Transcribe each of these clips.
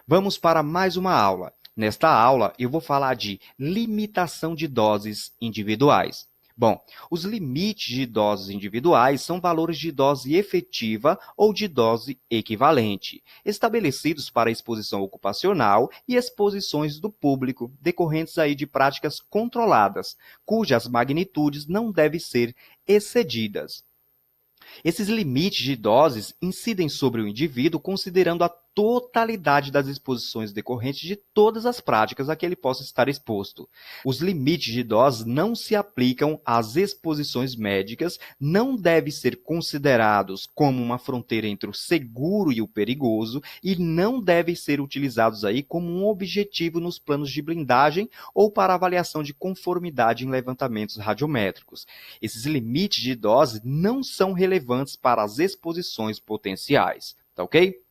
Vamos para mais uma aula. Nesta aula, eu vou falar de limitação de doses individuais. Bom, os limites de doses individuais são valores de dose efetiva ou de dose equivalente, estabelecidos para exposição ocupacional e exposições do público, decorrentes aí de práticas controladas, cujas magnitudes não devem ser excedidas. Esses limites de doses incidem sobre o indivíduo considerando a totalidade das exposições decorrentes de todas as práticas a que ele possa estar exposto. Os limites de doses não se aplicam às exposições médicas, não devem ser considerados como uma fronteira entre o seguro e o perigoso e não devem ser utilizados aí como um objetivo nos planos de blindagem ou para avaliação de conformidade em levantamentos radiométricos. Esses limites de dose não são relevantes para as exposições potenciais, tá ok?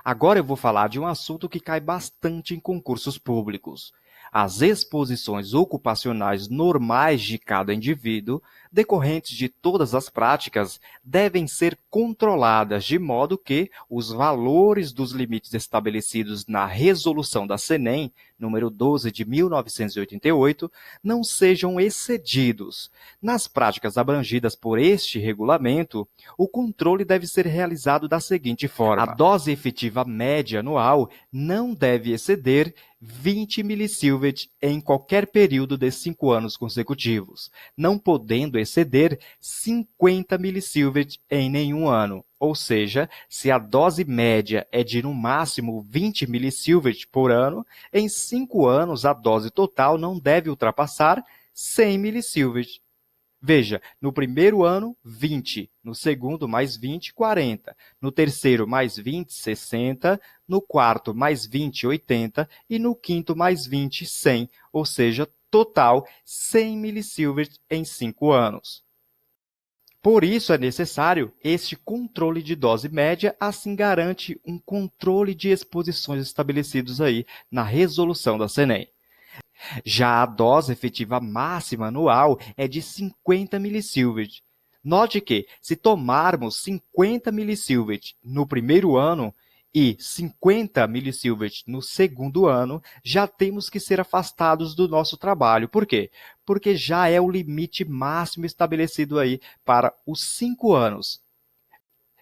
Agora eu vou falar de um assunto que cai bastante em concursos públicos. As exposições ocupacionais normais de cada indivíduo, decorrentes de todas as práticas, devem ser controladas de modo que os valores dos limites estabelecidos na Resolução da CNEM, número 12 de 1988, não sejam excedidos. Nas práticas abrangidas por este regulamento, o controle deve ser realizado da seguinte forma: a dose efetiva média anual não deve exceder 20 milisievert em qualquer período de 5 anos consecutivos, não podendo exceder 50 milisievert em nenhum ano. Ou seja, se a dose média é de no máximo 20 milisievert por ano, em 5 anos a dose total não deve ultrapassar 100 milisievert. Veja, no primeiro ano, 20, no segundo, mais 20, 40, no terceiro, mais 20, 60, no quarto, mais 20, 80 e no quinto, mais 20, 100, ou seja, total 100 milisievert em 5 anos. Por isso é necessário este controle de dose média, assim garante um controle de exposições estabelecidos aí na resolução da CNEM. Já a dose efetiva máxima anual é de 50 milisievert. Note que, se tomarmos 50 milisievert no primeiro ano e 50 milisievert no segundo ano, já temos que ser afastados do nosso trabalho. Por quê? Porque já é o limite máximo estabelecido aí para os 5 anos.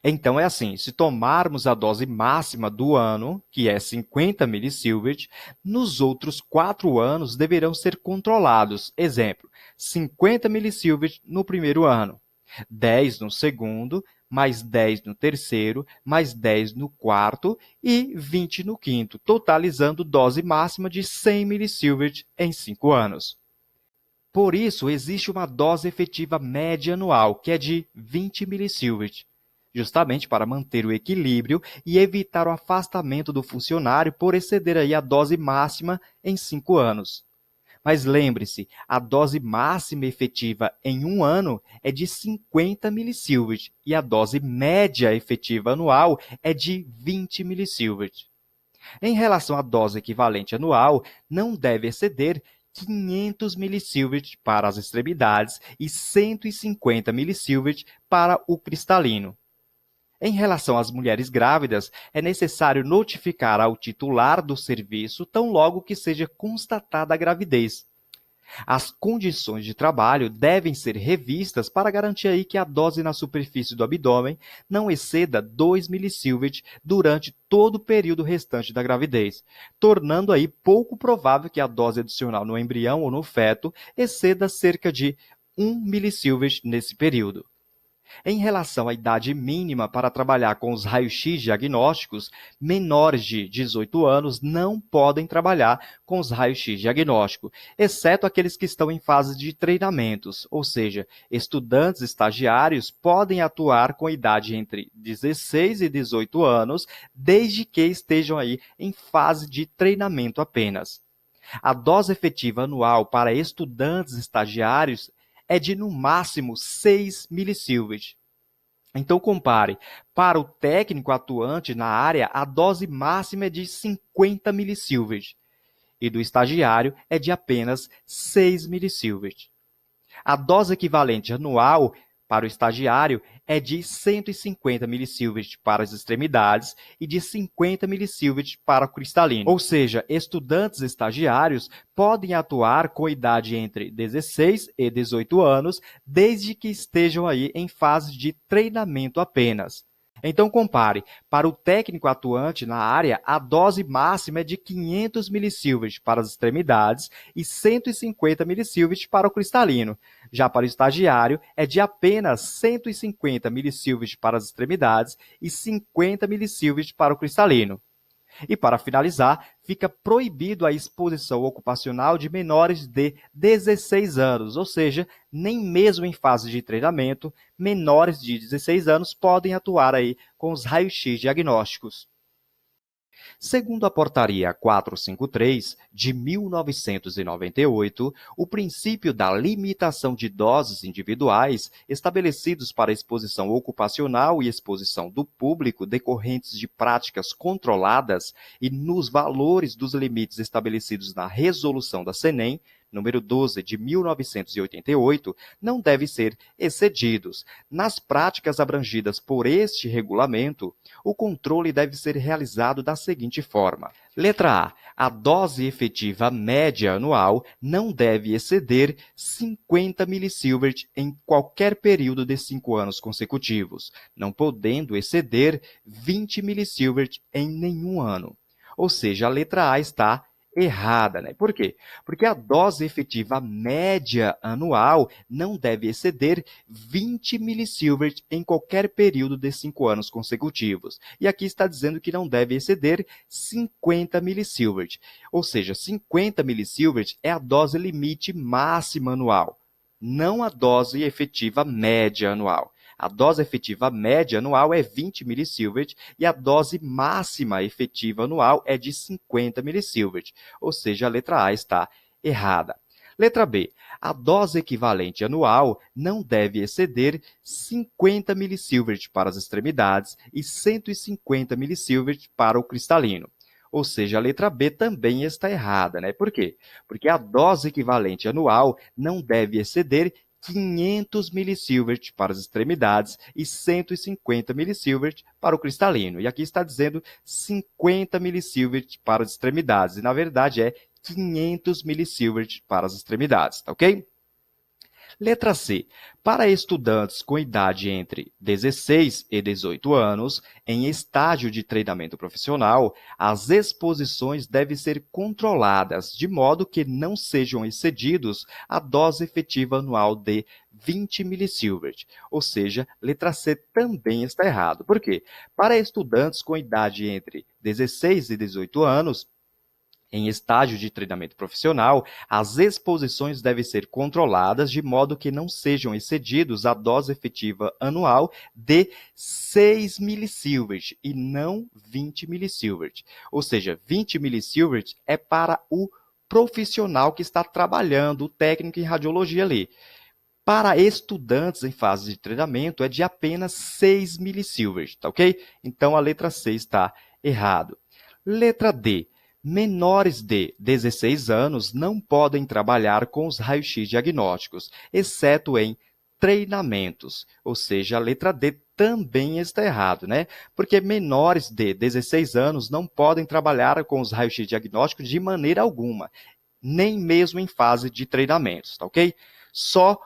Então, é assim, se tomarmos a dose máxima do ano, que é 50 milisievert, nos outros 4 anos deverão ser controlados. Exemplo, 50 milisievert no primeiro ano, 10 no segundo, mais 10 no terceiro, mais 10 no quarto e 20 no quinto, totalizando dose máxima de 100 milisievert em 5 anos. Por isso, existe uma dose efetiva média anual, que é de 20 milisievert. Justamente para manter o equilíbrio e evitar o afastamento do funcionário por exceder aí a dose máxima em 5 anos. Mas lembre-se, a dose máxima efetiva em um ano é de 50 milisievert e a dose média efetiva anual é de 20 milisievert. Em relação à dose equivalente anual, não deve exceder 500 milisievert para as extremidades e 150 milisievert para o cristalino. Em relação às mulheres grávidas, é necessário notificar ao titular do serviço tão logo que seja constatada a gravidez. As condições de trabalho devem ser revistas para garantir aí que a dose na superfície do abdômen não exceda 2 milisievert durante todo o período restante da gravidez, tornando aí pouco provável que a dose adicional no embrião ou no feto exceda cerca de 1 milisievert nesse período. Em relação à idade mínima para trabalhar com os raios-x diagnósticos, menores de 18 anos não podem trabalhar com os raios-x diagnóstico, exceto aqueles que estão em fase de treinamentos, ou seja, estudantes estagiários podem atuar com idade entre 16 e 18 anos, desde que estejam aí em fase de treinamento apenas. A dose efetiva anual para estudantes estagiários é de, no máximo, 6 milisievert. Então, compare. Para o técnico atuante na área, a dose máxima é de 50 milisievert e do estagiário é de apenas 6 milisievert. A dose equivalente anual para o estagiário é de 150 milisievert para as extremidades e de 50 milisievert para o cristalino. Ou seja, estudantes estagiários podem atuar com idade entre 16 e 18 anos, desde que estejam aí em fase de treinamento apenas. Então, compare. Para o técnico atuante na área, a dose máxima é de 500 milisievert para as extremidades e 150 milisievert para o cristalino. Já para o estagiário, é de apenas 150 milisievert para as extremidades e 50 milisievert para o cristalino. E, para finalizar, fica proibido a exposição ocupacional de menores de 16 anos, ou seja, nem mesmo em fase de treinamento, menores de 16 anos podem atuar aí com os raios-x diagnósticos. Segundo a Portaria 453, de 1998, o princípio da limitação de doses individuais estabelecidos para exposição ocupacional e exposição do público decorrentes de práticas controladas e nos valores dos limites estabelecidos na Resolução da CNEM, número 12 de 1988, não devem ser excedidos. Nas práticas abrangidas por este regulamento, o controle deve ser realizado da seguinte forma. Letra A. A dose efetiva média anual não deve exceder 50 milisievert em qualquer período de 5 anos consecutivos, não podendo exceder 20 milisievert em nenhum ano. Ou seja, a letra A está errada, né? Por quê? Porque a dose efetiva média anual não deve exceder 20 milisievert em qualquer período de 5 anos consecutivos. E aqui está dizendo que não deve exceder 50 milisievert. Ou seja, 50 milisievert é a dose limite máxima anual, não a dose efetiva média anual. A dose efetiva média anual é 20 milisievert e a dose máxima efetiva anual é de 50 milisievert, ou seja, a letra A está errada. Letra B. A dose equivalente anual não deve exceder 50 milisievert para as extremidades e 150 milisievert para o cristalino. Ou seja, a letra B também está errada, né? Por quê? Porque a dose equivalente anual não deve exceder 500 milisievert para as extremidades e 150 milisievert para o cristalino. E aqui está dizendo 50 milisievert para as extremidades, e na verdade é 500 milisievert para as extremidades, tá ok? Letra C. Para estudantes com idade entre 16 e 18 anos, em estágio de treinamento profissional, as exposições devem ser controladas, de modo que não sejam excedidos a dose efetiva anual de 20 milisievert. Ou seja, letra C também está errado. Por quê? Para estudantes com idade entre 16 e 18 anos, em estágio de treinamento profissional, as exposições devem ser controladas de modo que não sejam excedidos a dose efetiva anual de 6 milisievert e não 20 milisievert. Ou seja, 20 milisievert é para o profissional que está trabalhando, o técnico em radiologia ali. Para estudantes em fase de treinamento, é de apenas 6 milisievert, tá ok? Então, a letra C está errado. Letra D. Menores de 16 anos não podem trabalhar com os raios-x diagnósticos, exceto em treinamentos. Ou seja, a letra D também está errado, né? Porque menores de 16 anos não podem trabalhar com os raios-x diagnósticos de maneira alguma, nem mesmo em fase de treinamentos, tá ok? Só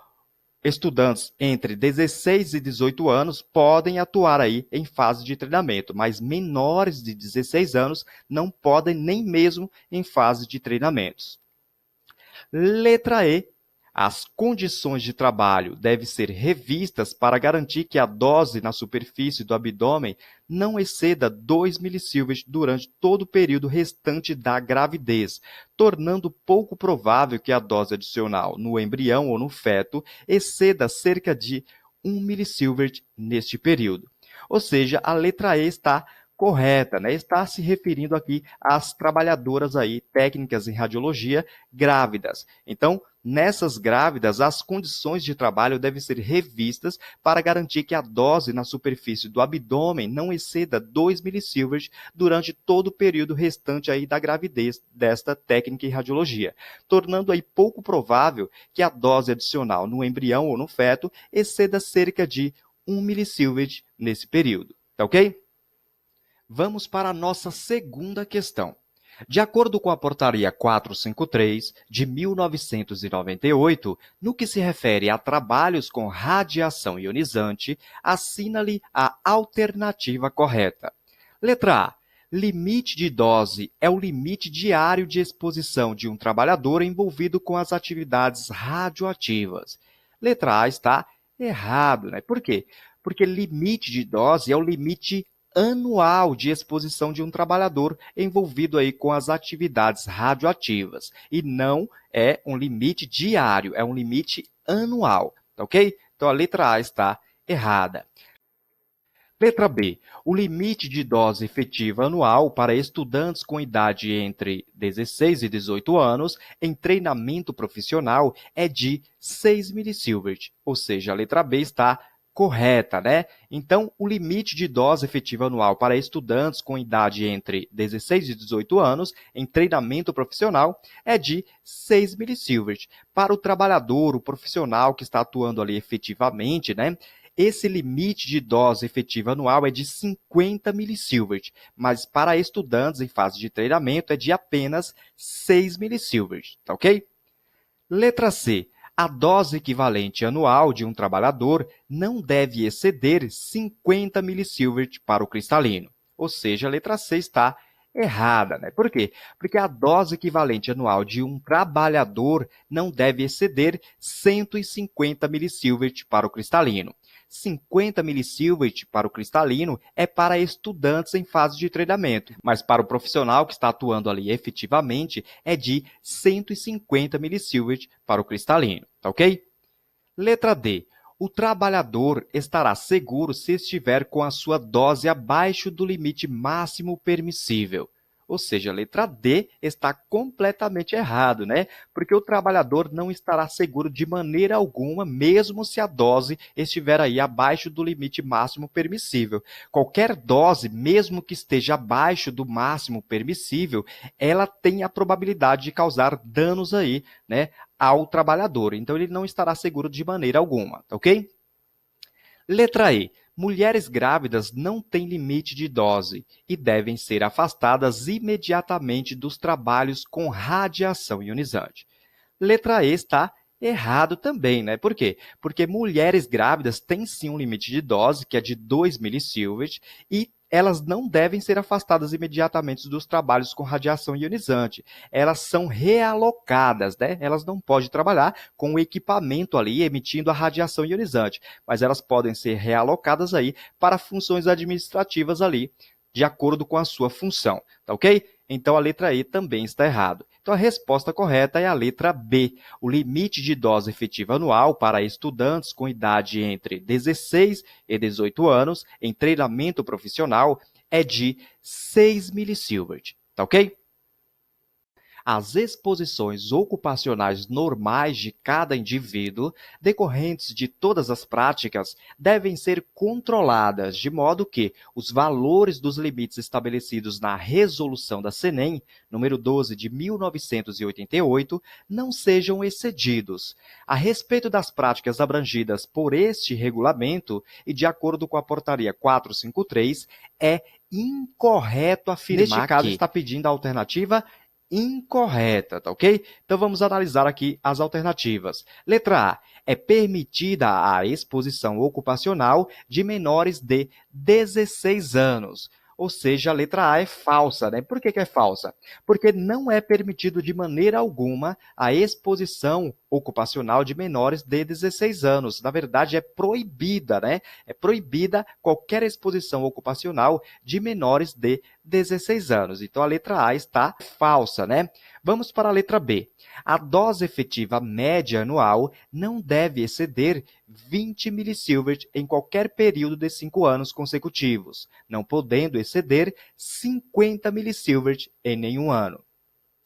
estudantes entre 16 e 18 anos podem atuar aí em fase de treinamento, mas menores de 16 anos não podem nem mesmo em fase de treinamentos. Letra E. As condições de trabalho devem ser revistas para garantir que a dose na superfície do abdômen não exceda 2 milisievert durante todo o período restante da gravidez, tornando pouco provável que a dose adicional no embrião ou no feto exceda cerca de 1 milisievert neste período. Ou seja, a letra E está correta, né? Está se referindo aqui às trabalhadoras aí técnicas em radiologia grávidas. Então, Nessas grávidas, as condições de trabalho devem ser revistas para garantir que a dose na superfície do abdômen não exceda 2 milisievert durante todo o período restante aí da gravidez desta técnica em radiologia, tornando aí pouco provável que a dose adicional no embrião ou no feto exceda cerca de 1 milisievert nesse período. Tá ok? Vamos para a nossa segunda questão. De acordo com a Portaria 453, de 1998, no que se refere a trabalhos com radiação ionizante, assina-lhe a alternativa correta. Letra A. Limite de dose é o limite diário de exposição de um trabalhador envolvido com as atividades radioativas. Letra A está errado, né? Por quê? Porque limite de dose é o limite anual de exposição de um trabalhador envolvido aí com as atividades radioativas. E não é um limite diário, é um limite anual, tá ok? Então a letra A está errada. Letra B. O limite de dose efetiva anual para estudantes com idade entre 16 e 18 anos em treinamento profissional é de 6 milisievert, ou seja, a letra B está correta, né? Então, o limite de dose efetiva anual para estudantes com idade entre 16 e 18 anos em treinamento profissional é de 6 milisievert. Para o trabalhador, o profissional que está atuando ali efetivamente, né? Esse limite de dose efetiva anual é de 50 milisievert, mas para estudantes em fase de treinamento é de apenas 6 milisievert, tá ok? Letra C. A dose equivalente anual de um trabalhador não deve exceder 50 milisievert para o cristalino. Ou seja, a letra C está errada, né? Por quê? Porque a dose equivalente anual de um trabalhador não deve exceder 150 milisievert para o cristalino. 50 milisievert para o cristalino é para estudantes em fase de treinamento, mas para o profissional que está atuando ali efetivamente é de 150 milisievert para o cristalino, tá ok? Letra D. O trabalhador estará seguro se estiver com a sua dose abaixo do limite máximo permissível. Ou seja, a letra D está completamente errado, né? Porque o trabalhador não estará seguro de maneira alguma, mesmo se a dose estiver aí abaixo do limite máximo permissível. Qualquer dose, mesmo que esteja abaixo do máximo permissível, ela tem a probabilidade de causar danos aí, né, ao trabalhador. Então, ele não estará seguro de maneira alguma, tá ok? Letra E. Mulheres grávidas não têm limite de dose e devem ser afastadas imediatamente dos trabalhos com radiação ionizante. Letra E está errado também, né? Por quê? Porque mulheres grávidas têm sim um limite de dose, que é de 2 milisievert, e elas não devem ser afastadas imediatamente dos trabalhos com radiação ionizante. Elas são realocadas, né? Elas não podem trabalhar com o equipamento ali emitindo a radiação ionizante, mas elas podem ser realocadas aí para funções administrativas ali, de acordo com a sua função, tá ok? Então, a letra E também está errada. Então, a resposta correta é a letra B. O limite de dose efetiva anual para estudantes com idade entre 16 e 18 anos em treinamento profissional é de 6 milisievert, tá ok? As exposições ocupacionais normais de cada indivíduo, decorrentes de todas as práticas, devem ser controladas, de modo que os valores dos limites estabelecidos na Resolução da CNEM, número 12 de 1988, não sejam excedidos. A respeito das práticas abrangidas por este regulamento, e de acordo com a Portaria 453, é incorreto afirmar que... Neste caso, está pedindo a alternativa incorreta, tá ok? Então, vamos analisar aqui as alternativas. Letra A. É permitida a exposição ocupacional de menores de 16 anos. Ou seja, a letra A é falsa, né? Por que é falsa? Porque não é permitido de maneira alguma a exposição ocupacional de menores de 16 anos. Na verdade, é proibida, né? É proibida qualquer exposição ocupacional de menores de 16 anos. Então, a letra A está falsa, né? Vamos para a letra B. A dose efetiva média anual não deve exceder 20 milisievert em qualquer período de 5 anos consecutivos, não podendo exceder 50 milisievert em nenhum ano.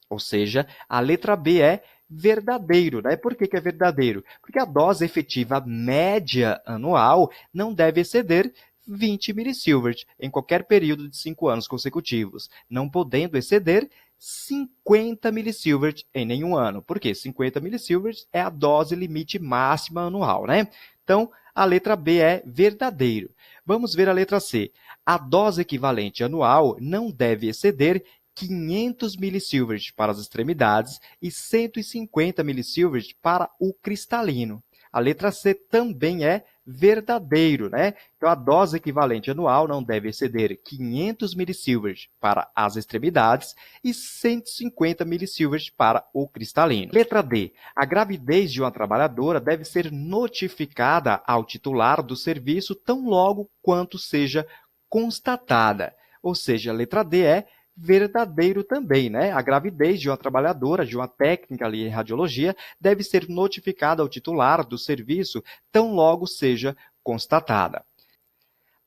Ou seja, a letra B é verdadeiro, né? Por que é verdadeiro? Porque a dose efetiva média anual não deve exceder 20 milisievert em qualquer período de 5 anos consecutivos, não podendo exceder 50 milisievert em nenhum ano. Por quê? 50 milisievert é a dose limite máxima anual, né? Então, a letra B é verdadeiro. Vamos ver a letra C. A dose equivalente anual não deve exceder 500 milisievert para as extremidades e 150 milisievert para o cristalino. A letra C também é verdadeiro, né? Então, a dose equivalente anual não deve exceder 500 milisievert para as extremidades e 150 milisievert para o cristalino. Letra D. A gravidez de uma trabalhadora deve ser notificada ao titular do serviço tão logo quanto seja constatada. Ou seja, a letra D é verdadeiro também, né? A gravidez de uma trabalhadora, de uma técnica ali em radiologia, deve ser notificada ao titular do serviço tão logo seja constatada.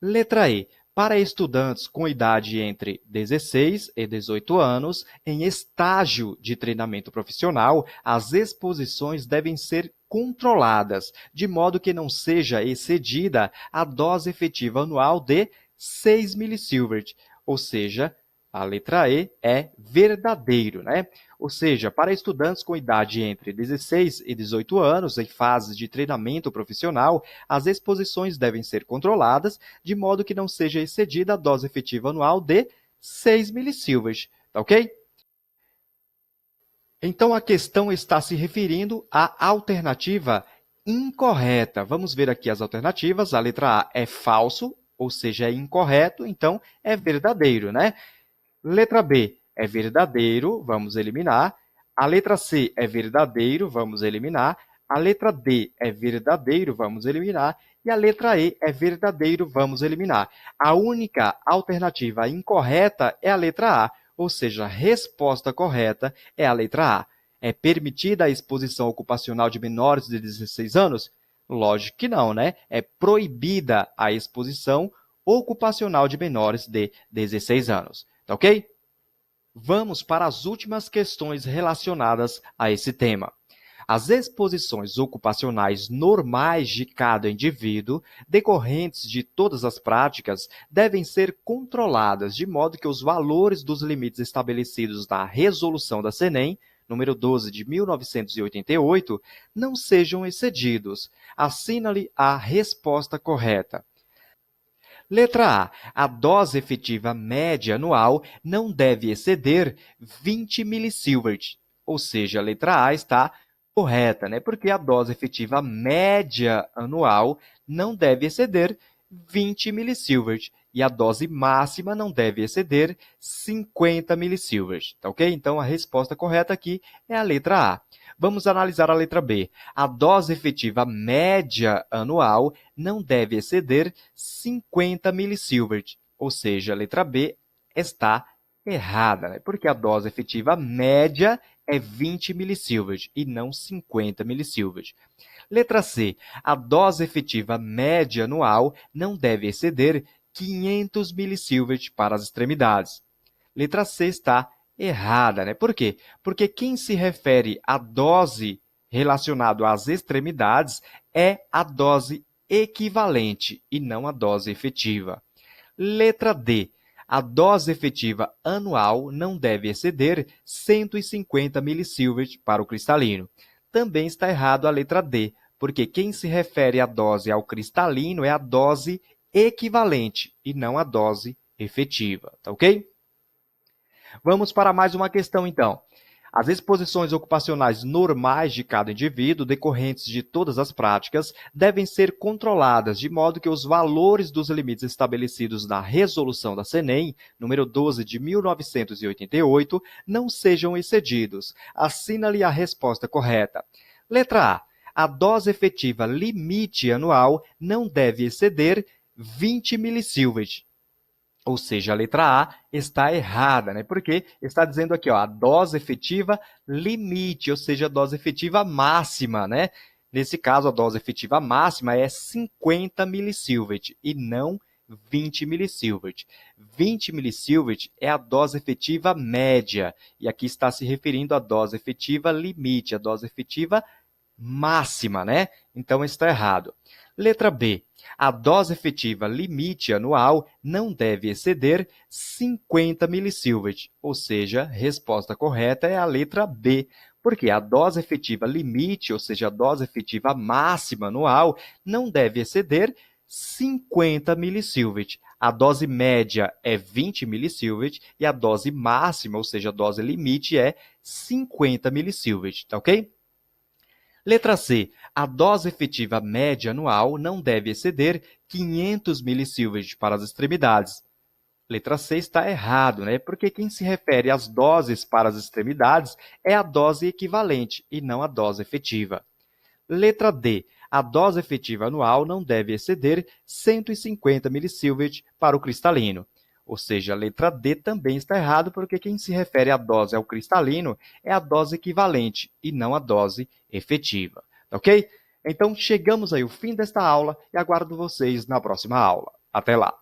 Letra E. Para estudantes com idade entre 16 e 18 anos, em estágio de treinamento profissional, as exposições devem ser controladas, de modo que não seja excedida a dose efetiva anual de 6 milisievert, ou seja, a letra E é verdadeiro, né? Ou seja, para estudantes com idade entre 16 e 18 anos, em fases de treinamento profissional, as exposições devem ser controladas, de modo que não seja excedida a dose efetiva anual de 6 milisievert, tá ok? Então, a questão está se referindo à alternativa incorreta. Vamos ver aqui as alternativas. A letra A é falso, ou seja, é incorreto, então é verdadeiro, né? Letra B é verdadeiro, vamos eliminar. A letra C é verdadeiro, vamos eliminar. A letra D é verdadeiro, vamos eliminar. E a letra E é verdadeiro, vamos eliminar. A única alternativa incorreta é a letra A, ou seja, a resposta correta é a letra A. É permitida a exposição ocupacional de menores de 16 anos? Lógico que não, né? É proibida a exposição ocupacional de menores de 16 anos. Tá ok? Vamos para as últimas questões relacionadas a esse tema. As exposições ocupacionais normais de cada indivíduo, decorrentes de todas as práticas, devem ser controladas de modo que os valores dos limites estabelecidos na Resolução da CNEM, número 12 de 1988, não sejam excedidos. Assina-lhe a resposta correta. Letra A. A dose efetiva média anual não deve exceder 20 milisievert. Ou seja, a letra A está correta, né? Porque a dose efetiva média anual não deve exceder 20 milisievert. E a dose máxima não deve exceder 50 milisievert. Tá ok? Então, a resposta correta aqui é a letra A. Vamos analisar a letra B. A dose efetiva média anual não deve exceder 50 milisievert, ou seja, a letra B está errada, né? Porque a dose efetiva média é 20 milisievert e não 50 milisievert. Letra C. A dose efetiva média anual não deve exceder 500 milisievert para as extremidades. Letra C está errada, né? Por quê? Porque quem se refere à dose relacionada às extremidades é a dose equivalente e não a dose efetiva. Letra D. A dose efetiva anual não deve exceder 150 milisievert para o cristalino. Também está errado a letra D, porque quem se refere à dose ao cristalino é a dose equivalente e não a dose efetiva, tá ok? Vamos para mais uma questão, então. As exposições ocupacionais normais de cada indivíduo, decorrentes de todas as práticas, devem ser controladas de modo que os valores dos limites estabelecidos na Resolução da CNEM, número 12 de 1988, não sejam excedidos. Assina-lhe a resposta correta. Letra A. A dose efetiva limite anual não deve exceder 20 milisievert. Ou seja, a letra A está errada, né? Porque está dizendo aqui, ó, a dose efetiva limite, ou seja, a dose efetiva máxima, né? Nesse caso, a dose efetiva máxima é 50 milisievert e não 20 milisievert. 20 milisievert é a dose efetiva média, e aqui está se referindo à dose efetiva limite, a dose efetiva máxima, né? Então, está errado. Letra B. A dose efetiva limite anual não deve exceder 50 milisievert, ou seja, a resposta correta é a letra B, porque a dose efetiva limite, ou seja, a dose efetiva máxima anual, não deve exceder 50 milisievert. A dose média é 20 milisievert e a dose máxima, ou seja, a dose limite, é 50 milisievert, tá ok? Letra C. A dose efetiva média anual não deve exceder 500 milisievert para as extremidades. Letra C está errado, né? Porque quem se refere às doses para as extremidades é a dose equivalente e não a dose efetiva. Letra D. A dose efetiva anual não deve exceder 150 milisievert para o cristalino. Ou seja, a letra D também está errado, porque quem se refere à dose ao cristalino é a dose equivalente e não a dose efetiva. Ok? Então, chegamos aí ao fim desta aula e aguardo vocês na próxima aula. Até lá!